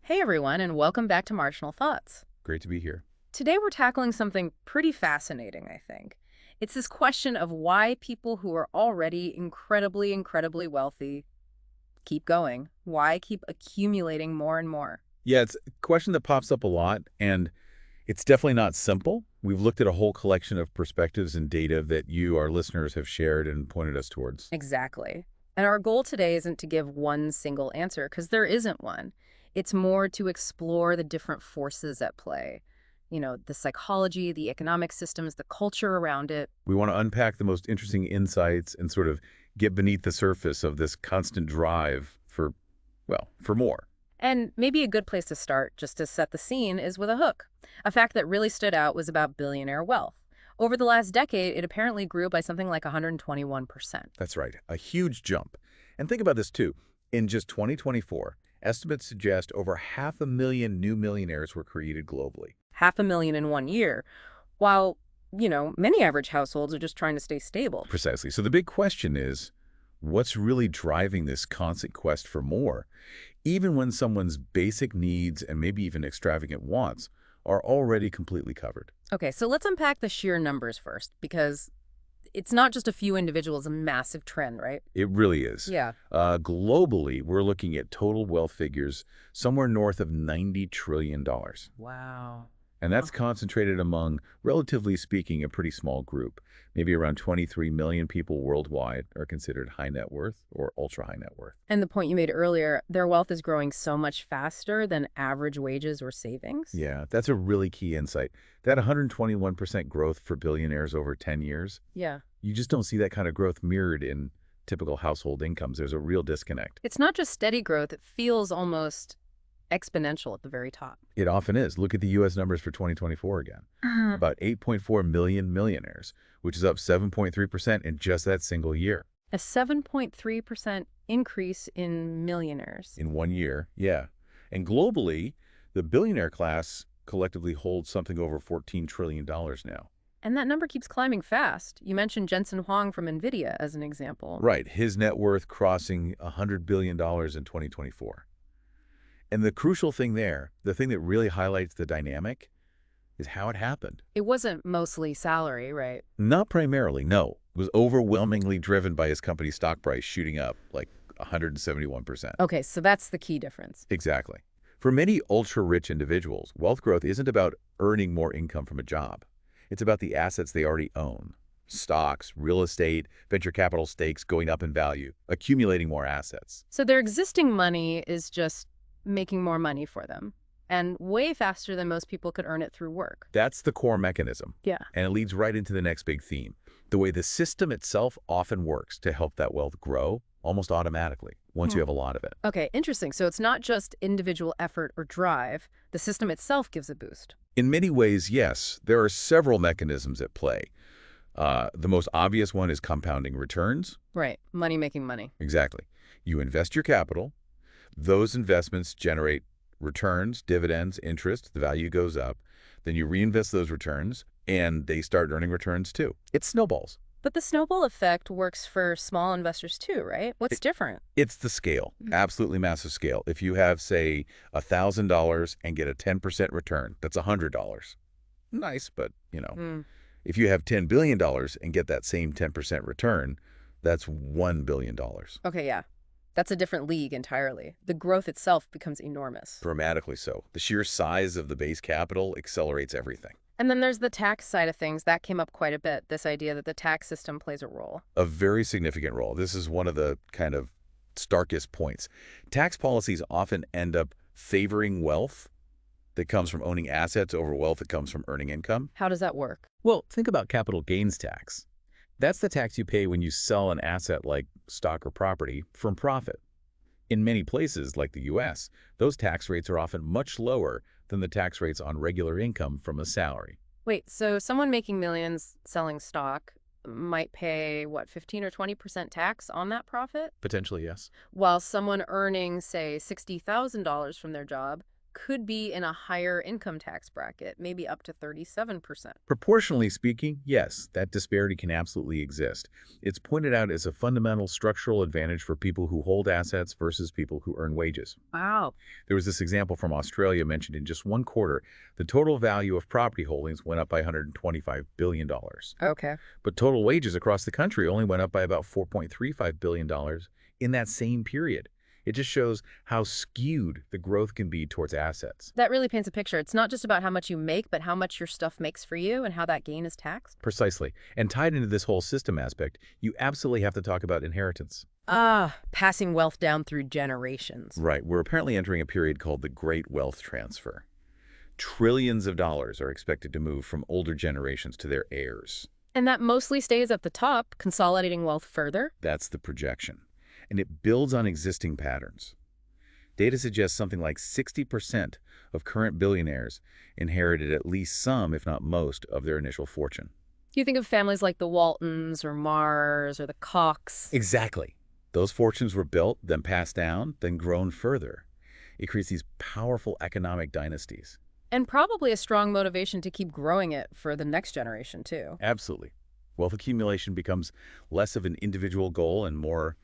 Hey everyone, and welcome back to Marginal Thoughts. Great to be here. Today we're tackling something pretty fascinating, I think. It's this question of why people who are already incredibly wealthy keep going. Why keep accumulating more and more? Yeah, it's a question that pops up a lot, and it's definitely not simple. We've looked at a whole collection of perspectives and data that you, our listeners, have shared and pointed us towards. Exactly. And our goal today isn't to give one single answer, because there isn't one. It's more to explore the different forces at play. The psychology, the economic systems, the culture around it. We want to unpack the most interesting insights and sort of get beneath the surface of this constant drive for, well, for more. And maybe a good place to start, just to set the scene, is with a hook. A fact that really stood out was about billionaire wealth. Over the last decade, it apparently grew by something like 121%. That's right, a huge jump. And think about this, too. In just 2024, estimates suggest over 500,000 new millionaires were created globally. 500,000 in one year, while, many average households are just trying to stay stable. Precisely. So the big question is, what's really driving this constant quest for more, even when someone's basic needs and maybe even extravagant wants are already completely covered? Okay, so let's unpack the sheer numbers first, because it's not just a few individuals, a massive trend, right? It really is. Yeah. Globally, we're looking at total wealth figures somewhere north of $90 trillion. Wow. And that's concentrated among, relatively speaking, a pretty small group. Maybe around 23 million people worldwide are considered high net worth or ultra high net worth. And the point you made earlier, their wealth is growing so much faster than average wages or savings? Yeah, that's a really key insight. That 121% growth for billionaires over 10 years, Yeah. you just don't see that kind of growth mirrored in typical household incomes. There's a real disconnect. It's not just steady growth, it feels almost exponential at the very top. It often is. Look at the U.S. numbers for 2024 again. About 8.4 million millionaires, which is up 7.3% in just that single year. A 7.3% increase in millionaires. In 1 year, yeah. And globally, the billionaire class collectively holds something over $14 trillion now. And that number keeps climbing fast. You mentioned Jensen Huang from NVIDIA as an example. Right, his net worth crossing $100 billion in 2024. And the crucial thing there, the thing that really highlights the dynamic, is how it happened. It wasn't mostly salary, right? Not primarily, no. It was overwhelmingly driven by his company's stock price shooting up like 171%. Okay, so that's the key difference. Exactly. For many ultra-rich individuals, wealth growth isn't about earning more income from a job. It's about the assets they already own. Stocks, real estate, venture capital stakes going up in value, accumulating more assets. So their existing money is just making more money for them, and way faster than most people could earn it through work. That's the core mechanism. Yeah. And it leads right into the next big theme, the way the system itself often works to help that wealth grow almost automatically once you have a lot of it. Okay, interesting. So it's not just individual effort or drive. The system itself gives a boost. In many ways, yes, there are several mechanisms at play. The most obvious one is compounding returns. Right. Money making money. Exactly. You invest your capital. Those investments generate returns, dividends, interest. The value goes up. Then you reinvest those returns, and they start earning returns too. It snowballs. But the snowball effect works for small investors too, right? What's different? It's the scale, absolutely massive scale. If you have, say, $1,000 and get a 10% return, that's $100. Nice, but, if you have $10 billion and get that same 10% return, that's $1 billion. Okay, yeah. That's a different league entirely. The growth itself becomes enormous. Dramatically so. The sheer size of the base capital accelerates everything. And then there's the tax side of things. That came up quite a bit, this idea that the tax system plays a role. A very significant role. This is one of the kind of starkest points. Tax policies often end up favoring wealth that comes from owning assets over wealth that comes from earning income. How does that work? Well, think about capital gains tax. That's the tax you pay when you sell an asset like stock or property from profit. In many places, like the U.S., those tax rates are often much lower than the tax rates on regular income from a salary. Wait, so someone making millions selling stock might pay, what, 15 or 20% tax on that profit? Potentially, yes. While someone earning, say, $60,000 from their job could be in a higher income tax bracket, maybe up to 37%. Proportionally speaking, yes, that disparity can absolutely exist. It's pointed out as a fundamental structural advantage for people who hold assets versus people who earn wages. Wow. There was this example from Australia mentioned in just one quarter. The total value of property holdings went up by $125 billion. Okay. But total wages across the country only went up by about $4.35 billion in that same period. It just shows how skewed the growth can be towards assets. That really paints a picture. It's not just about how much you make, but how much your stuff makes for you and how that gain is taxed. Precisely. And tied into this whole system aspect, you absolutely have to talk about inheritance. Ah, passing wealth down through generations. Right. We're apparently entering a period called the Great Wealth Transfer. Trillions of dollars are expected to move from older generations to their heirs. And that mostly stays at the top, consolidating wealth further. That's the projection. And it builds on existing patterns. Data suggests something like 60% of current billionaires inherited at least some, if not most, of their initial fortune. You think of families like the Waltons or Mars or the Kochs. Exactly. Those fortunes were built, then passed down, then grown further. It creates these powerful economic dynasties. And probably a strong motivation to keep growing it for the next generation, too. Absolutely. Wealth accumulation becomes less of an individual goal and more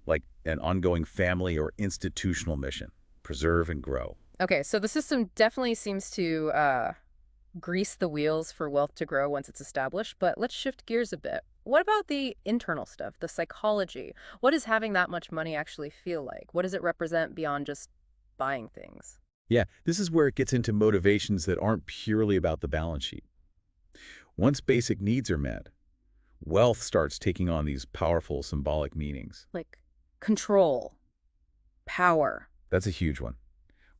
like an ongoing family or institutional mission. Preserve and grow. Okay, so the system definitely seems to grease the wheels for wealth to grow once it's established, but let's shift gears a bit. What about the internal stuff, the psychology? What does having that much money actually feel like? What does it represent beyond just buying things? Yeah, this is where it gets into motivations that aren't purely about the balance sheet. Once basic needs are met, wealth starts taking on these powerful symbolic meanings. Like control, power. That's a huge one.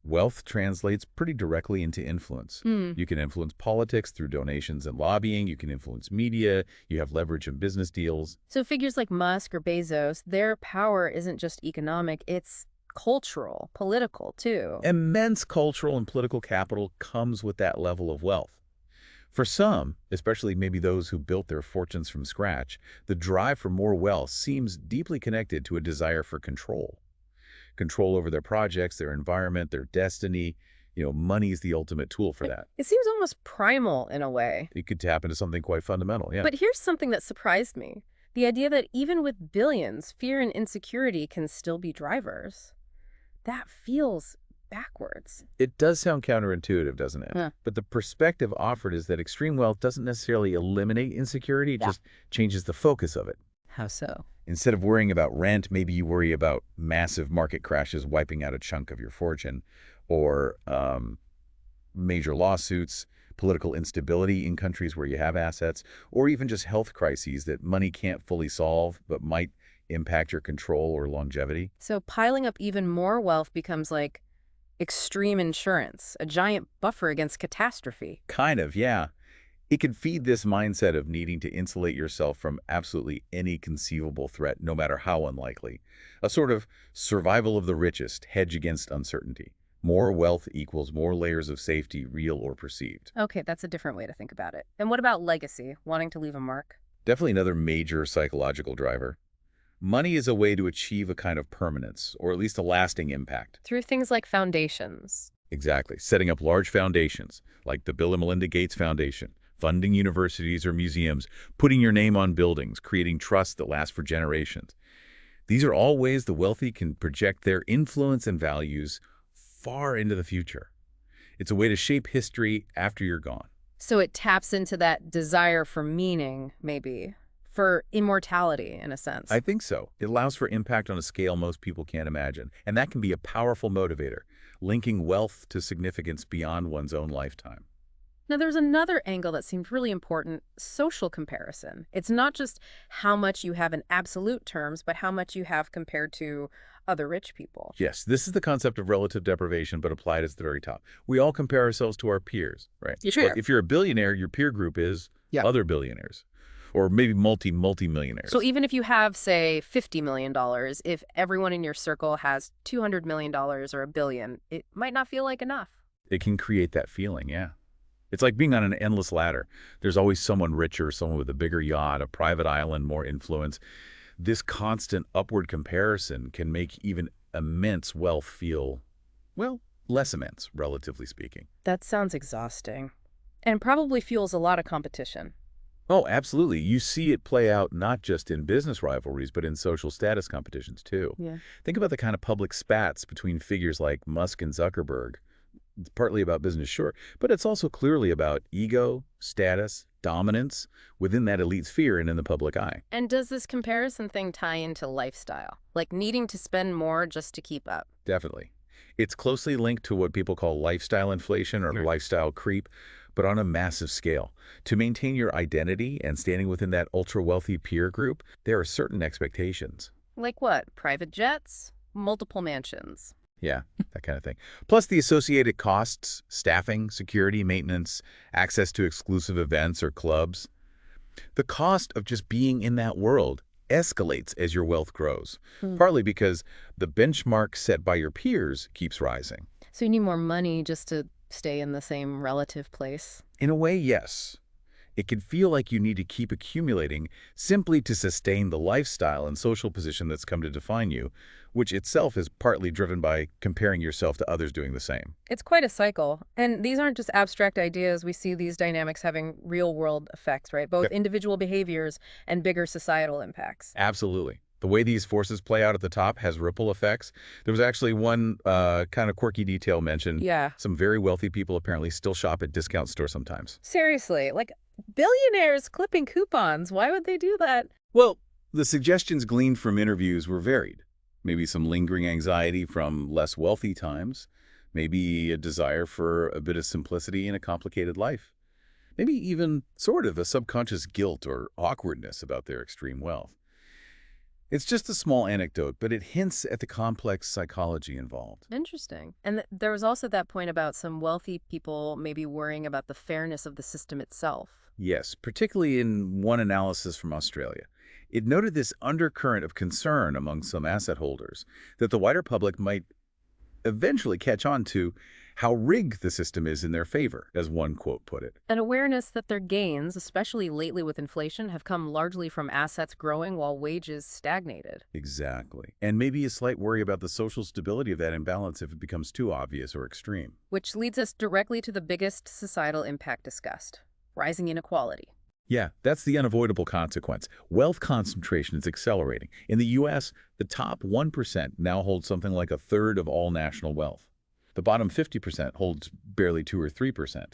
Wealth translates pretty directly into influence. You can influence politics through donations and lobbying. You can influence media. You have leverage in business deals. So figures like Musk or Bezos, their power isn't just economic, it's cultural, political, too. Immense cultural and political capital comes with that level of wealth. For some, especially maybe those who built their fortunes from scratch, the drive for more wealth seems deeply connected to a desire for control. Control over their projects, their environment, their destiny. Money is the ultimate tool for that. It seems almost primal in a way. It could tap into something quite fundamental, yeah. But here's something that surprised me. The idea that even with billions, fear and insecurity can still be drivers. That feels backwards. It does sound counterintuitive, doesn't it? Huh. But the perspective offered is that extreme wealth doesn't necessarily eliminate insecurity, it just changes the focus of it. How so? Instead of worrying about rent, maybe you worry about massive market crashes wiping out a chunk of your fortune, or major lawsuits, political instability in countries where you have assets, or even just health crises that money can't fully solve but might impact your control or longevity. So piling up even more wealth becomes like extreme insurance, a giant buffer against catastrophe. Kind of, yeah. It can feed this mindset of needing to insulate yourself from absolutely any conceivable threat, no matter how unlikely. A sort of survival of the richest, hedge against uncertainty. More wealth equals more layers of safety, real or perceived. Okay, that's a different way to think about it. And what about legacy, wanting to leave a mark? Definitely another major psychological driver. Money is a way to achieve a kind of permanence, or at least a lasting impact. Through things like foundations. Exactly. Setting up large foundations, like the Bill and Melinda Gates Foundation, funding universities or museums, putting your name on buildings, creating trust that lasts for generations. These are all ways the wealthy can project their influence and values far into the future. It's a way to shape history after you're gone. So it taps into that desire for meaning, maybe, for immortality, in a sense. I think so. It allows for impact on a scale most people can't imagine, and that can be a powerful motivator, linking wealth to significance beyond one's own lifetime. Now, there's another angle that seemed really important, social comparison. It's not just how much you have in absolute terms, but how much you have compared to other rich people. Yes, this is the concept of relative deprivation, but applied at the very top. We all compare ourselves to our peers, right? Sure. Well, if you're a billionaire, your peer group is other billionaires, or maybe multi-millionaires. So even if you have, say, $50 million, if everyone in your circle has $200 million or $1 billion, it might not feel like enough. It can create that feeling, yeah. It's like being on an endless ladder. There's always someone richer, someone with a bigger yacht, a private island, more influence. This constant upward comparison can make even immense wealth feel, well, less immense, relatively speaking. That sounds exhausting. And probably fuels a lot of competition. Oh, absolutely. You see it play out not just in business rivalries, but in social status competitions, too. Yeah. Think about the kind of public spats between figures like Musk and Zuckerberg. It's partly about business, sure, but it's also clearly about ego, status, dominance within that elite sphere and in the public eye. And does this comparison thing tie into lifestyle? Like needing to spend more just to keep up? Definitely. It's closely linked to what people call lifestyle inflation or lifestyle creep, but on a massive scale. To maintain your identity and standing within that ultra-wealthy peer group, there are certain expectations. Like what? Private jets? Multiple mansions? Yeah, that kind of thing. Plus the associated costs, staffing, security, maintenance, access to exclusive events or clubs. The cost of just being in that world escalates as your wealth grows, partly because the benchmark set by your peers keeps rising. So you need more money just to stay in the same relative place? In a way, yes. It can feel like you need to keep accumulating simply to sustain the lifestyle and social position that's come to define you, which itself is partly driven by comparing yourself to others doing the same. It's quite a cycle. And these aren't just abstract ideas. We see these dynamics having real-world effects, right? Both Yep. individual behaviors and bigger societal impacts. Absolutely. The way these forces play out at the top has ripple effects. There was actually one kind of quirky detail mentioned. Yeah. Some very wealthy people apparently still shop at discount stores sometimes. Seriously, like billionaires clipping coupons. Why would they do that? Well, the suggestions gleaned from interviews were varied. Maybe some lingering anxiety from less wealthy times. Maybe a desire for a bit of simplicity in a complicated life. Maybe even sort of a subconscious guilt or awkwardness about their extreme wealth. It's just a small anecdote, but it hints at the complex psychology involved. Interesting. And there was also that point about some wealthy people maybe worrying about the fairness of the system itself. Yes, particularly in one analysis from Australia. It noted this undercurrent of concern among some asset holders that the wider public might eventually catch on to how rigged the system is in their favor, as one quote put it. An awareness that their gains, especially lately with inflation, have come largely from assets growing while wages stagnated. Exactly. And maybe a slight worry about the social stability of that imbalance if it becomes too obvious or extreme. Which leads us directly to the biggest societal impact discussed: rising inequality. Yeah, that's the unavoidable consequence. Wealth concentration is accelerating. In the U.S., the top 1% now holds something like a third of all national wealth. The bottom 50% holds barely 2 or 3%.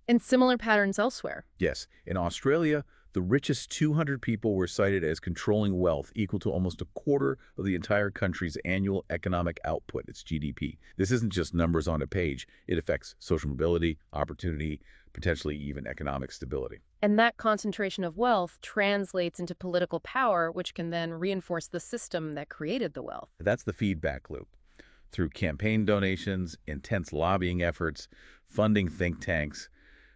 And similar patterns elsewhere. Yes, in Australia, the richest 200 people were cited as controlling wealth equal to almost a quarter of the entire country's annual economic output, its GDP. This isn't just numbers on a page. It affects social mobility, opportunity, potentially even economic stability. And that concentration of wealth translates into political power, which can then reinforce the system that created the wealth. That's the feedback loop. Through campaign donations, intense lobbying efforts, funding think tanks,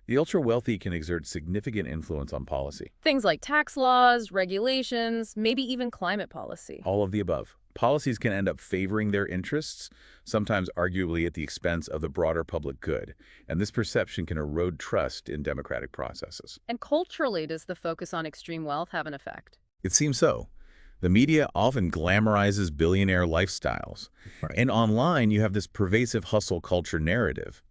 the ultra-wealthy can exert significant influence on policy. Things like tax laws, regulations, maybe even climate policy. All of the above. Policies can end up favoring their interests, sometimes arguably at the expense of the broader public good, and this perception can erode trust in democratic processes. And culturally, does the focus on extreme wealth have an effect? It seems so. The media often glamorizes billionaire lifestyles. Right. And online, you have this pervasive hustle culture narrative.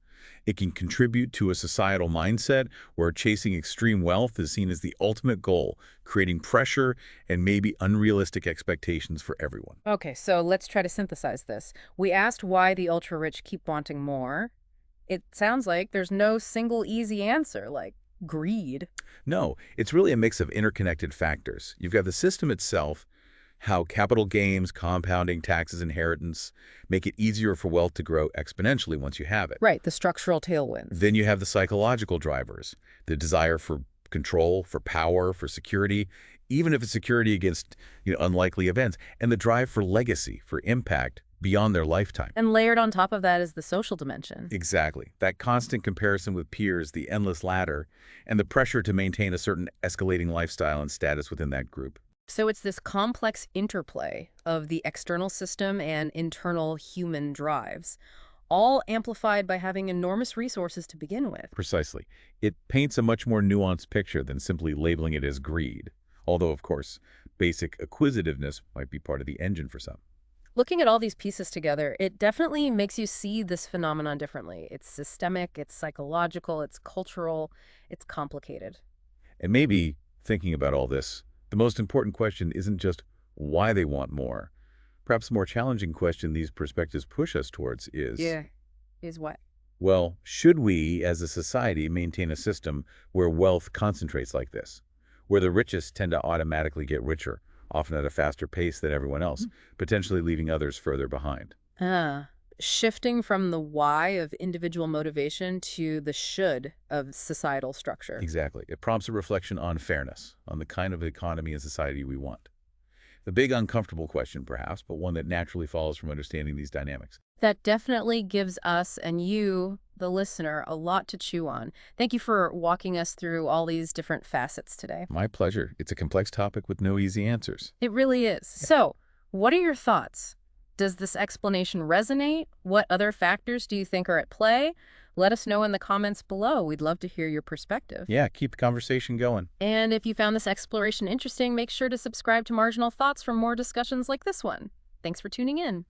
It can contribute to a societal mindset where chasing extreme wealth is seen as the ultimate goal, creating pressure and maybe unrealistic expectations for everyone. Okay, so let's try to synthesize this. We asked why the ultra-rich keep wanting more. It sounds like there's no single easy answer, like greed. No, it's really a mix of interconnected factors. You've got the system itself, how capital gains, compounding, taxes, inheritance make it easier for wealth to grow exponentially once you have it. Right, the structural tailwinds. Then you have the psychological drivers, the desire for control, for power, for security, even if it's security against unlikely events, and the drive for legacy, for impact beyond their lifetime. And layered on top of that is the social dimension. Exactly. That constant comparison with peers, the endless ladder, and the pressure to maintain a certain escalating lifestyle and status within that group. So it's this complex interplay of the external system and internal human drives, all amplified by having enormous resources to begin with. Precisely. It paints a much more nuanced picture than simply labeling it as greed. Although, of course, basic acquisitiveness might be part of the engine for some. Looking at all these pieces together, it definitely makes you see this phenomenon differently. It's systemic, it's psychological, it's cultural, it's complicated. And maybe, thinking about all this, the most important question isn't just why they want more. Perhaps the more challenging question these perspectives push us towards is, Yeah. Is what? well, should we, as a society, maintain a system where wealth concentrates like this, where the richest tend to automatically get richer, often at a faster pace than everyone else, potentially leaving others further behind? Ah, shifting from the why of individual motivation to the should of societal structure. Exactly. It prompts a reflection on fairness, on the kind of economy and society we want. The big uncomfortable question, perhaps, but one that naturally follows from understanding these dynamics. That definitely gives us and you, the listener, a lot to chew on. Thank you for walking us through all these different facets today. My pleasure. It's a complex topic with no easy answers. It really is. So, what are your thoughts? Does this explanation resonate? What other factors do you think are at play? Let us know in the comments below. We'd love to hear your perspective. Yeah, keep the conversation going. And if you found this exploration interesting, make sure to subscribe to Marginal Thoughts for more discussions like this one. Thanks for tuning in.